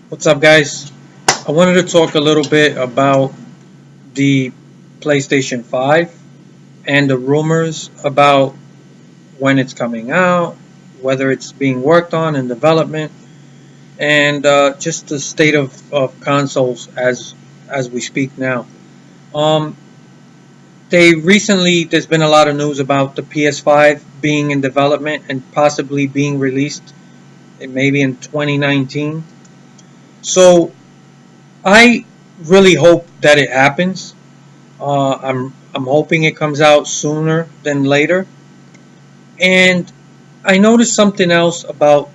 What's up, guys? I wanted to talk a little bit about the PlayStation 5 and the rumors about when it's coming out, whether it's being worked on in development, and just the state of consoles as we speak now. Um, there's been a lot of news about the PS5 being in development and possibly being released maybe in 2019. So I really hope that it happens. I'm hoping it comes out sooner than later. And I noticed something else about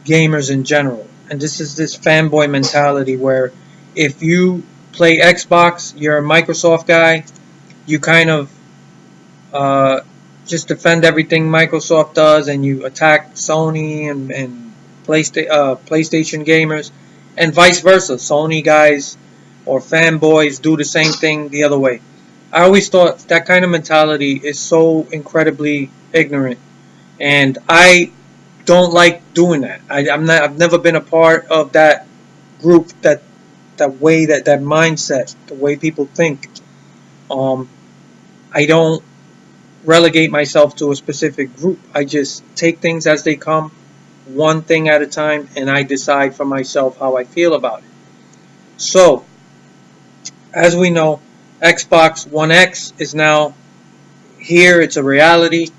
gamers in general, and this is this fanboy mentality where if you play Xbox, you're a Microsoft guy. You kind of uh, just defend everything Microsoft does, and you attack Sony and PlayStation gamers, and vice versa. Sony guys or fanboys do the same thing the other way. I always thought that kind of mentality is so incredibly ignorant, and I don't like doing that. I'm not. I've never been a part of that group, that way, that mindset, the way people think. Um, I don't relegate myself to a specific group. I just take things as they come, one thing at a time, and I decide for myself how I feel about it. So, as we know, Xbox One X is now here. It's a reality.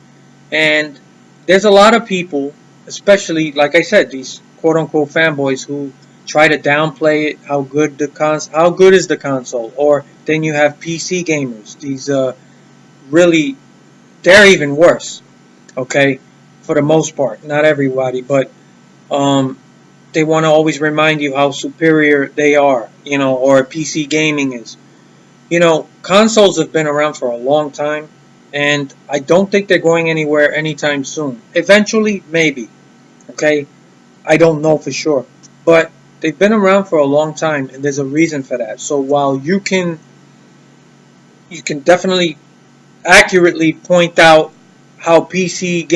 And there's a lot of people, especially, like I said, these quote unquote fanboys who try to downplay it, how good is the console? Or then you have PC gamers. These really, they're even worse. Okay, for the most part, not everybody, but um, they want to always remind you how superior they are, or PC gaming is. Consoles have been around for a long time, and I don't think they're going anywhere anytime soon. Eventually, maybe. Okay, I don't know for sure, but they've been around for a long time, and there's a reason for that. So while you can definitely accurately point out how PC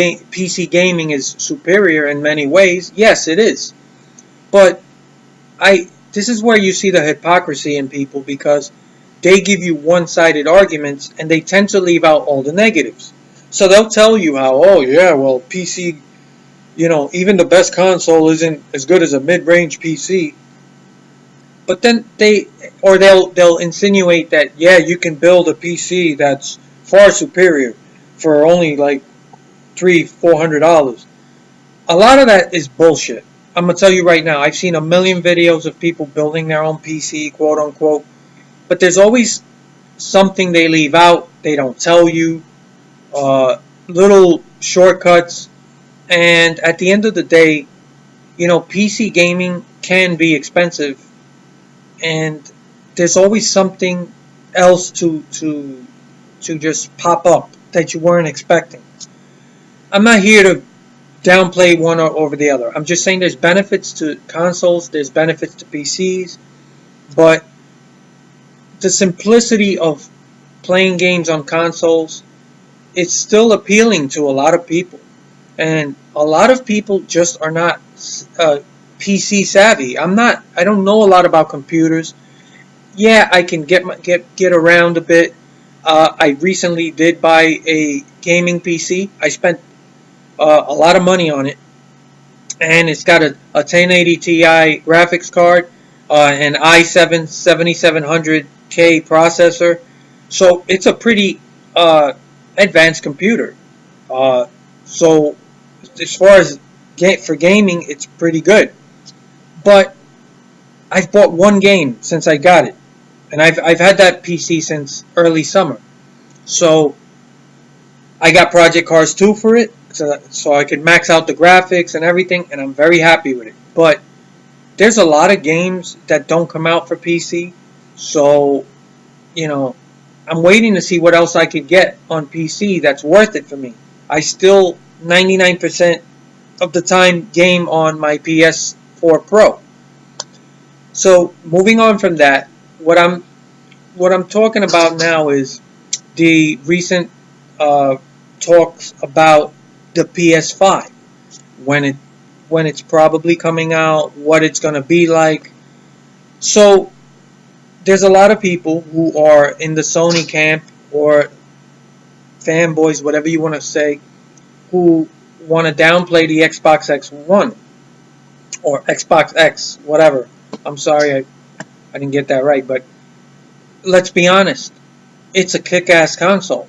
gaming is superior in many ways, yes, it is. But I this is where you see the hypocrisy in people because they give you one-sided arguments and they tend to leave out all the negatives. So they'll tell you how, oh yeah, well PC, even the best console isn't as good as a mid-range PC. But then they'll insinuate that yeah, you can build a PC that's far superior for only like $300-400. A lot of that is bullshit. I'm gonna tell you right now. I've seen a million videos of people building their own PC, quote unquote, but there's always something they leave out. They don't tell you. Little shortcuts, and at the end of the day, PC gaming can be expensive, and there's always something else to just pop up that you weren't expecting. I'm not here to downplay one or over the other. I'm just saying there's benefits to consoles, there's benefits to PCs, but the simplicity of playing games on consoles, it's still appealing to a lot of people. And a lot of people just are not PC savvy. I don't know a lot about computers. Yeah, I can get around a bit. I recently did buy a gaming PC. I spent a lot of money on it, and it's got a 1080 Ti graphics card, an i7 7700K processor, so it's a pretty advanced computer. So as far as for gaming, it's pretty good. But I've bought one game since I got it, and I've had that PC since early summer. So I got Project Cars 2 for it, so I could max out the graphics and everything, and I'm very happy with it. But there's a lot of games that don't come out for PC, so I'm waiting to see what else I could get on PC that's worth it for me. I still 99% of the time game on my PS4 Pro. So moving on from that, what I'm talking about now is the recent talks about the PS5, when it's probably coming out, what it's going to be like. So there's a lot of people who are in the Sony camp or fanboys, whatever you want to say, who want to downplay the Xbox X1 or Xbox X, whatever. I'm sorry, I didn't get that right, but let's be honest. It's a kick-ass console.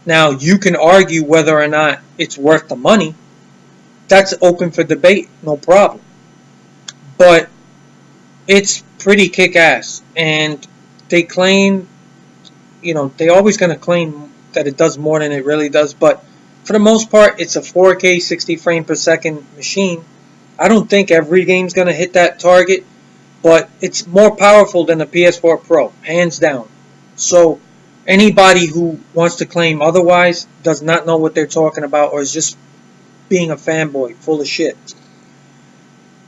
Now, you can argue whether or not it's worth the money. That's open for debate, no problem. But it's pretty kick-ass. And they claim, they're always going to claim that it does more than it really does. But for the most part, it's a 4K 60 frame per second machine. I don't think every game's going to hit that target. But it's more powerful than the PS4 Pro, hands down. So anybody who wants to claim otherwise does not know what they're talking about or is just being a fanboy full of shit.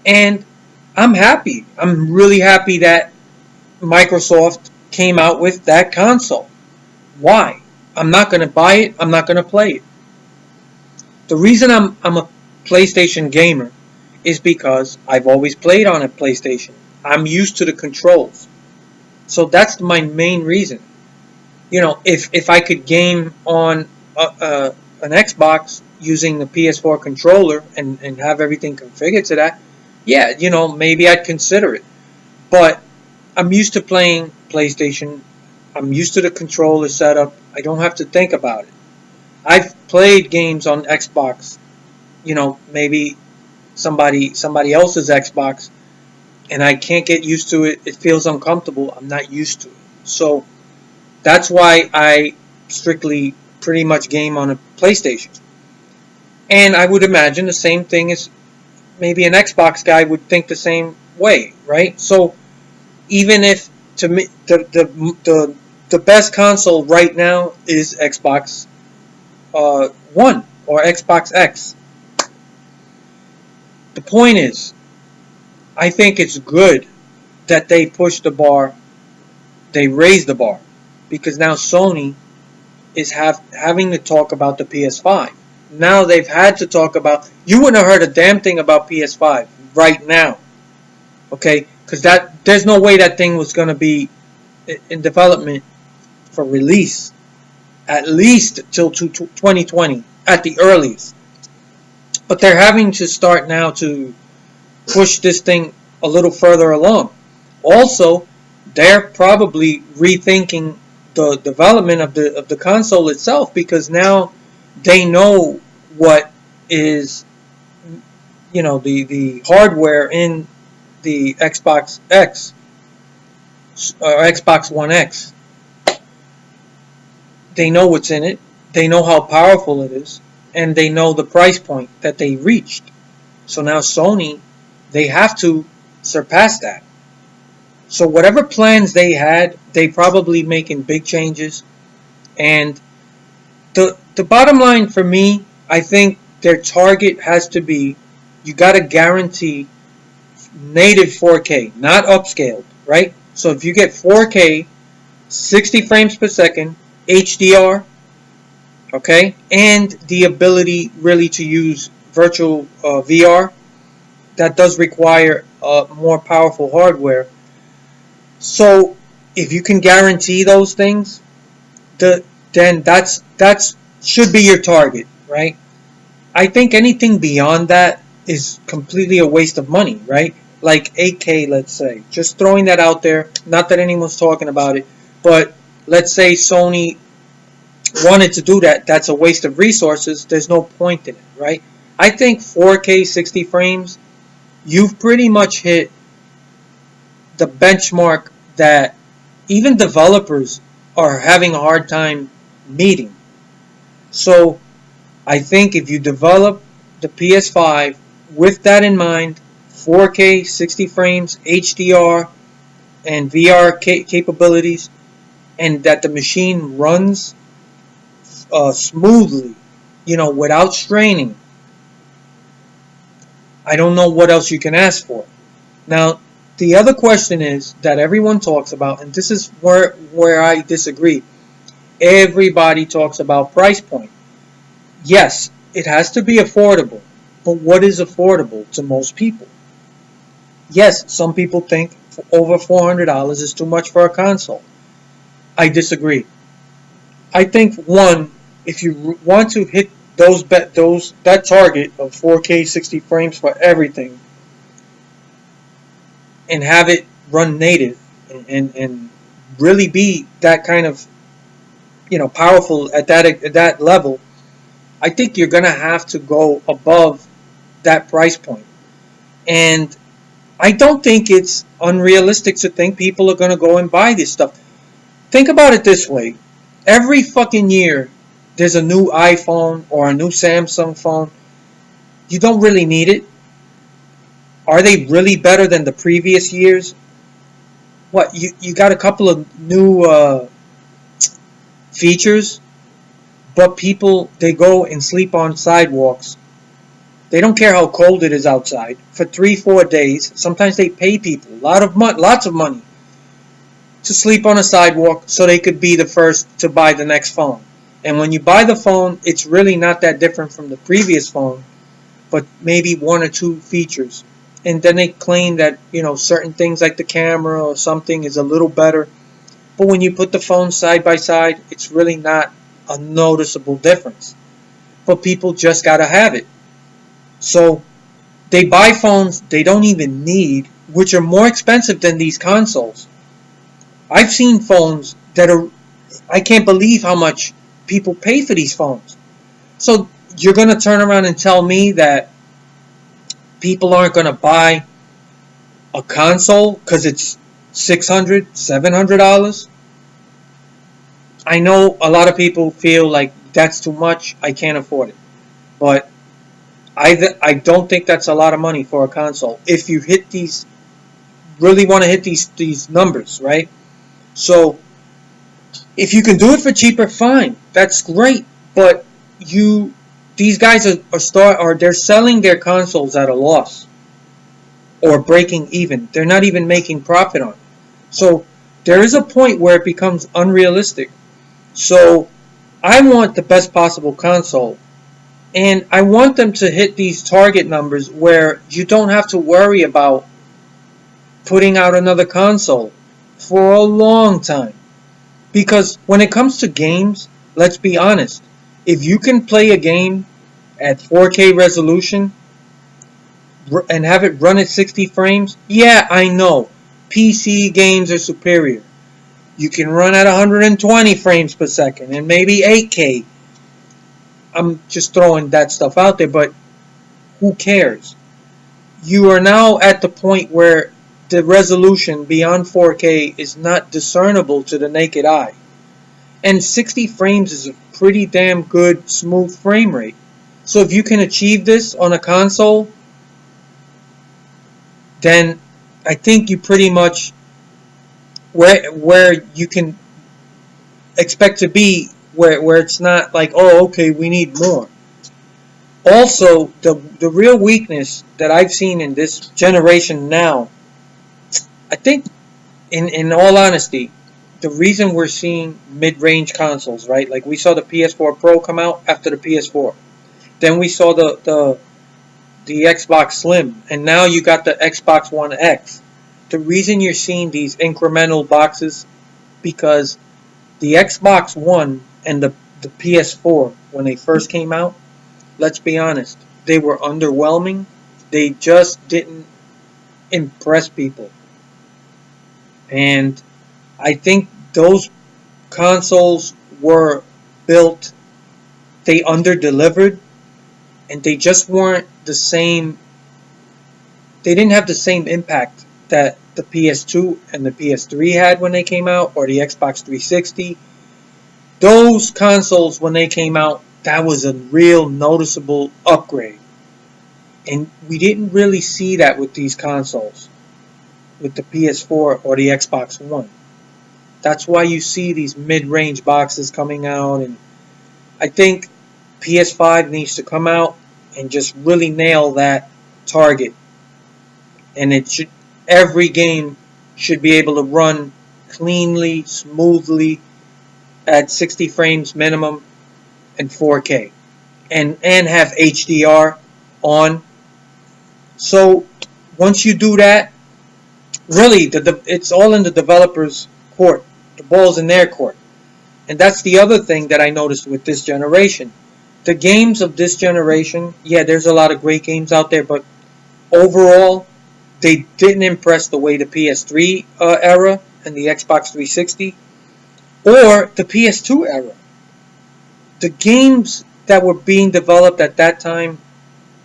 And I'm happy. I'm really happy that Microsoft came out with that console. Why? I'm not going to buy it. I'm not going to play it. The reason I'm a PlayStation gamer is because I've always played on a PlayStation. I'm used to the controls. So that's my main reason. If I could game on an Xbox using the PS4 controller and have everything configured to that, yeah, maybe I'd consider it. But I'm used to playing PlayStation. I'm used to the controller setup. I don't have to think about it. I've played games on Xbox, maybe somebody else's Xbox, and I can't get used to it. It feels uncomfortable. I'm not used to it. So that's why I strictly pretty much game on a PlayStation. And I would imagine the same thing as maybe an Xbox guy would think the same way, right? So even if to me the best console right now is Xbox One or Xbox X. The point is, I think it's good that they push the bar, they raise the bar, because now Sony is having to talk about the PS5. Now they've had to talk about, you wouldn't have heard a damn thing about PS5 right now, okay? Because there's no way that thing was going to be in development for release at least till 2020 at the earliest. But they're having to start now to push this thing a little further along. Also, they're probably rethinking the development of the console itself, because now they know what is, the hardware in the Xbox X or Xbox One X. They know what's in it. They know how powerful it is, and they know the price point that they reached. So now Sony, they have to surpass that. So whatever plans they had, they probably making big changes. And the bottom line for me, I think their target has to be, you got to guarantee native 4K, not upscaled, right? So if you get 4K, 60 frames per second, HDR, okay, and the ability really to use virtual VR, that does require more powerful hardware. So if you can guarantee those things, then that's should be your target, right? I think anything beyond that is completely a waste of money, right? Like 8K, let's say. Just throwing that out there. Not that anyone's talking about it, but let's say Sony wanted to do that. That's a waste of resources. There's no point in it, right? I think 4K 60 frames, you've pretty much hit the benchmark that even developers are having a hard time meeting. So I think if you develop the PS5 with that in mind, 4K 60 frames, HDR, and VR capabilities, and that the machine runs smoothly, without straining, I don't know what else you can ask for. Now, the other question is that everyone talks about, and this is where I disagree. Everybody talks about price point. Yes, it has to be affordable, but what is affordable to most people? Yes, some people think over $400 is too much for a console. I disagree. I think one, if you want to hit that target of 4K 60 frames for everything and have it run native and really be that kind of powerful at that level, I think you're gonna have to go above that price point. And I don't think it's unrealistic to think people are gonna go and buy this stuff. Think about it this way. Every fucking year there's a new iPhone or a new Samsung phone. You don't really need it. Are they really better than the previous years? What, you got a couple of new features, but people, they go and sleep on sidewalks. They don't care how cold it is outside for 3-4 days. Sometimes they pay people lots of money to sleep on a sidewalk so they could be the first to buy the next phone. And when you buy the phone, it's really not that different from the previous phone, but maybe one or two features. And then they claim that, certain things like the camera or something is a little better. But when you put the phones side by side, it's really not a noticeable difference. But people just gotta have it. So they buy phones they don't even need, which are more expensive than these consoles. I've seen phones that are, I can't believe how much people pay for these phones. So you're going to turn around and tell me that people aren't going to buy a console because it's $600, $700? I know a lot of people feel like that's too much, I can't afford it. But I don't think that's a lot of money for a console. If you really want to hit these numbers, right? So if you can do it for cheaper, fine, that's great. But these guys they're selling their consoles at a loss or breaking even. They're not even making profit on it. So there is a point where it becomes unrealistic. So I want the best possible console. And I want them to hit these target numbers where you don't have to worry about putting out another console for a long time. Because when it comes to games, let's be honest, if you can play a game at 4K resolution and have it run at 60 frames, yeah, I know, PC games are superior. You can run at 120 frames per second and maybe 8K. I'm just throwing that stuff out there, but who cares? You are now at the point where the resolution beyond 4K is not discernible to the naked eye. And 60 frames is a pretty damn good smooth frame rate. So if you can achieve this on a console, then I think you pretty much where you can expect to be, where it's not like, oh, okay, we need more. Also, the real weakness that I've seen in this generation now, I think, in all honesty, the reason we're seeing mid-range consoles, right? Like we saw the PS4 Pro come out after the PS4. Then we saw the Xbox Slim, and now you got the Xbox One X. The reason you're seeing these incremental boxes, because the Xbox One and the PS4, when they first came out, let's be honest, they were underwhelming. They just didn't impress people. And I think those consoles were built, they under-delivered, and they just weren't the same. They didn't have the same impact that the PS2 and the PS3 had when they came out, or the Xbox 360. Those consoles, when they came out, that was a real noticeable upgrade. And we didn't really see that with these consoles, with the PS4 or the Xbox One. That's why you see these mid-range boxes coming out, and I think PS5 needs to come out and just really nail that target. And every game should be able to run cleanly, smoothly, at 60 frames minimum and 4K. And have HDR on. So once you do that, really, it's all in the developers' court. The ball's in their court. And that's the other thing that I noticed with this generation. The games of this generation, yeah, there's a lot of great games out there, but overall, they didn't impress the way the PS3 era and the Xbox 360 or the PS2 era. The games that were being developed at that time,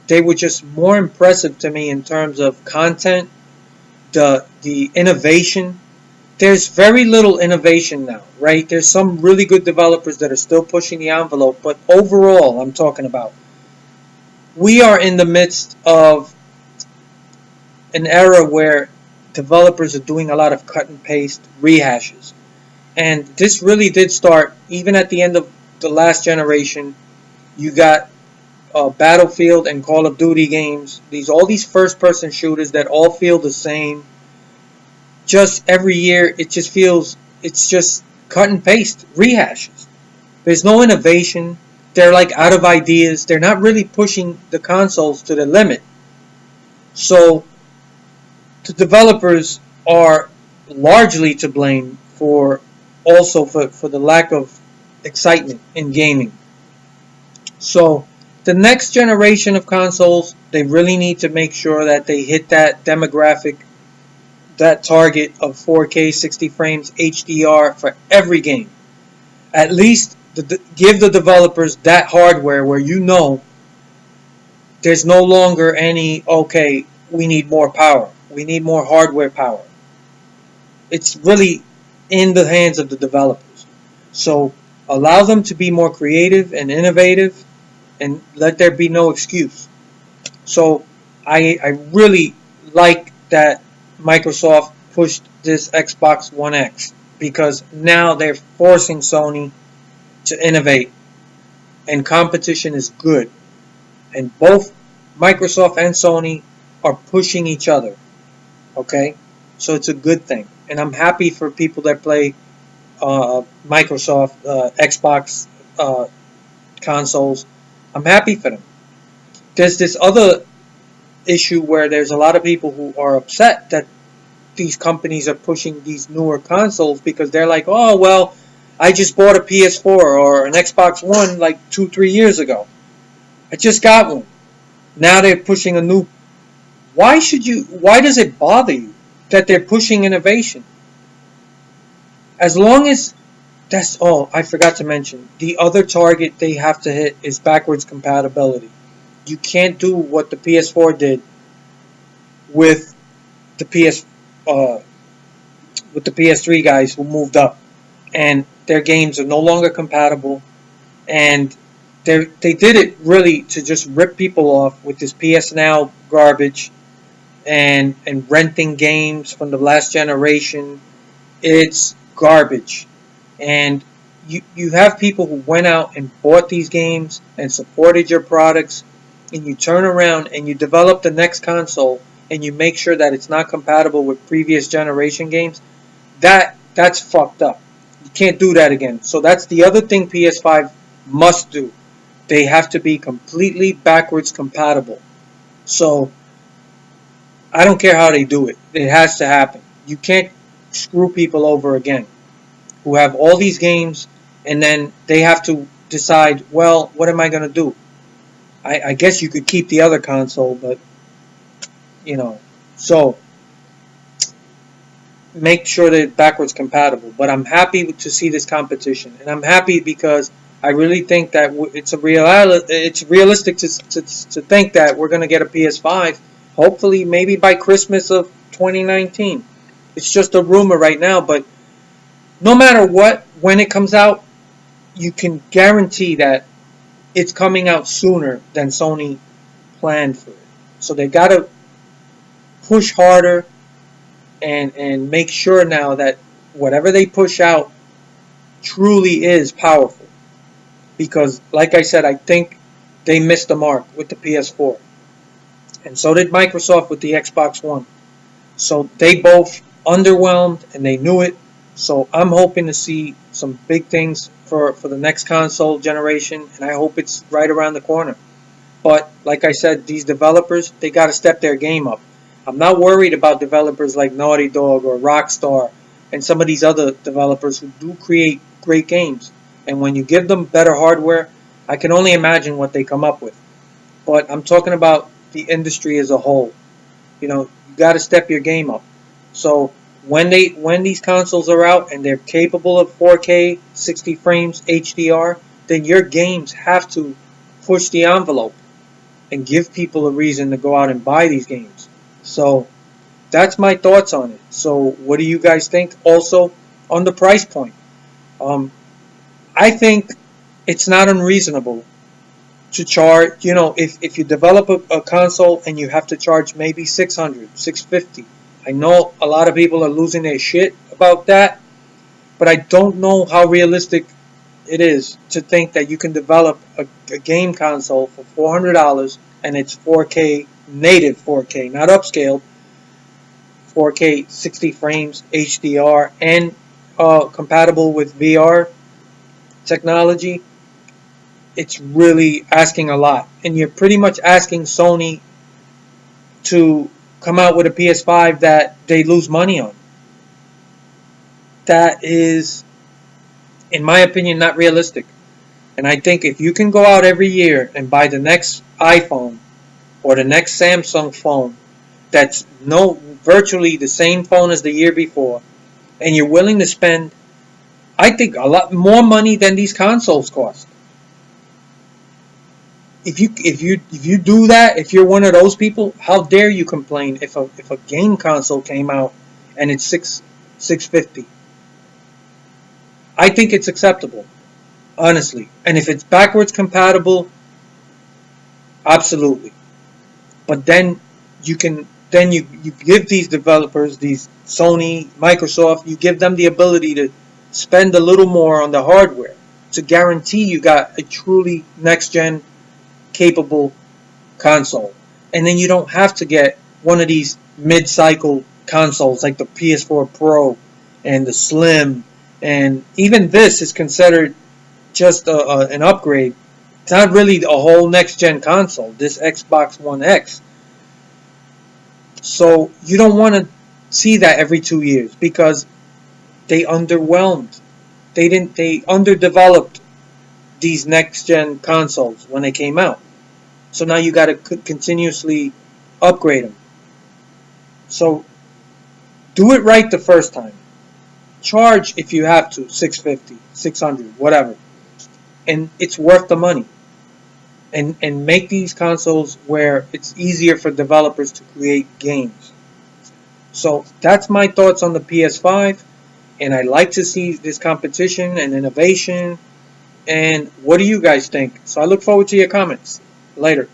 they were just more impressive to me in terms of content, the innovation. There's very little innovation now, right? There's some really good developers that are still pushing the envelope, but overall, I'm talking about, we are in the midst of an era where developers are doing a lot of cut and paste rehashes. And this really did start even at the end of the last generation. You got Battlefield and Call of Duty games. All these first person shooters that all feel the same. Just every year, it just feels it's just cut and paste rehashes. There's no innovation. They're like out of ideas. They're not really pushing the consoles to the limit. So the developers are largely to blame for the lack of excitement in gaming. So the next generation of consoles, they really need to make sure that they hit that demographic, that target of 4K 60 frames HDR for every game. At least give the developers that hardware where you know there's no longer any, okay, we need more power. We need more hardware power. It's really in the hands of the developers. So allow them to be more creative and innovative and let there be no excuse. So I really like that Microsoft pushed this Xbox One X because now they're forcing Sony to innovate and competition is good. And both Microsoft and Sony are pushing each other. Okay? So it's a good thing. And I'm happy for people that play Microsoft Xbox consoles. I'm happy for them. There's this other issue where there's a lot of people who are upset that these companies are pushing these newer consoles because they're like, oh, well, I just bought a PS4 or an Xbox One like 2-3 years ago. I just got one. Now they're pushing a new. Why does it bother you that they're pushing innovation? As long as I forgot to mention, the other target they have to hit is backwards compatibility. You can't do what the PS4 did with the PS3 guys who moved up, and their games are no longer compatible, and they did it really to just rip people off with this PS Now garbage and renting games from the last generation. It's garbage. And you have people who went out and bought these games and supported your products, and you turn around and you develop the next console and you make sure that it's not compatible with previous generation games. That's fucked up. You can't do that again. So that's the other thing PS5 must do. They have to be completely backwards compatible. So I don't care how they do it. It has to happen. You can't screw people over again who have all these games and then they have to decide, well, what am I going to do? I guess you could keep the other console, but, so make sure that it's backwards compatible. But I'm happy to see this competition, and I'm happy because I really think that it's realistic to think that we're going to get a PS5, hopefully maybe by Christmas of 2019. It's just a rumor right now, but no matter what, when it comes out, you can guarantee that it's coming out sooner than Sony planned for it. So they got to push harder and make sure now that whatever they push out truly is powerful. Because, like I said, I think they missed the mark with the PS4. And so did Microsoft with the Xbox One. So they both underwhelmed and they knew it. So I'm hoping to see some big things for the next console generation, and I hope it's right around the corner. But like I said, these developers, they got to step their game up. I'm not worried about developers like Naughty Dog or Rockstar and some of these other developers who do create great games. And when you give them better hardware, I can only imagine what they come up with. But I'm talking about the industry as a whole. You got to step your game up. So when these consoles are out and they're capable of 4K, 60 frames, HDR, then your games have to push the envelope and give people a reason to go out and buy these games. So that's my thoughts on it. So what do you guys think? Also on the price point, um, I think it's not unreasonable to charge. If you develop a console and you have to charge maybe 600, 650. I know a lot of people are losing their shit about that, but I don't know how realistic it is to think that you can develop a game console for $400 and it's 4K, native 4K, not upscaled, 4K 60 frames, HDR, and compatible with VR technology. It's really asking a lot. And you're pretty much asking Sony to come out with a PS5 that they lose money on. That is, in my opinion, not realistic. And I think if you can go out every year and buy the next iPhone or the next Samsung phone that's virtually the same phone as the year before, and you're willing to spend, I think, a lot more money than these consoles cost. If you do that, if you're one of those people, how dare you complain if a game console came out and it's 650? I think it's acceptable, honestly. And if it's backwards compatible, absolutely. But then you give these developers, these Sony, Microsoft, you give them the ability to spend a little more on the hardware to guarantee you got a truly next gen capable console. And then you don't have to get one of these mid-cycle consoles like the PS4 Pro and the Slim, and even this is considered just an upgrade. It's not really a whole next-gen console, this Xbox One X. So you don't want to see that every 2 years because they underwhelmed. They underdeveloped these next-gen consoles when they came out. So now you got to continuously upgrade them. So do it right the first time. Charge if you have to, 650, 600, whatever. And it's worth the money. And make these consoles where it's easier for developers to create games. So that's my thoughts on the PS5. And I like to see this competition and innovation. And what do you guys think? So I look forward to your comments. Later.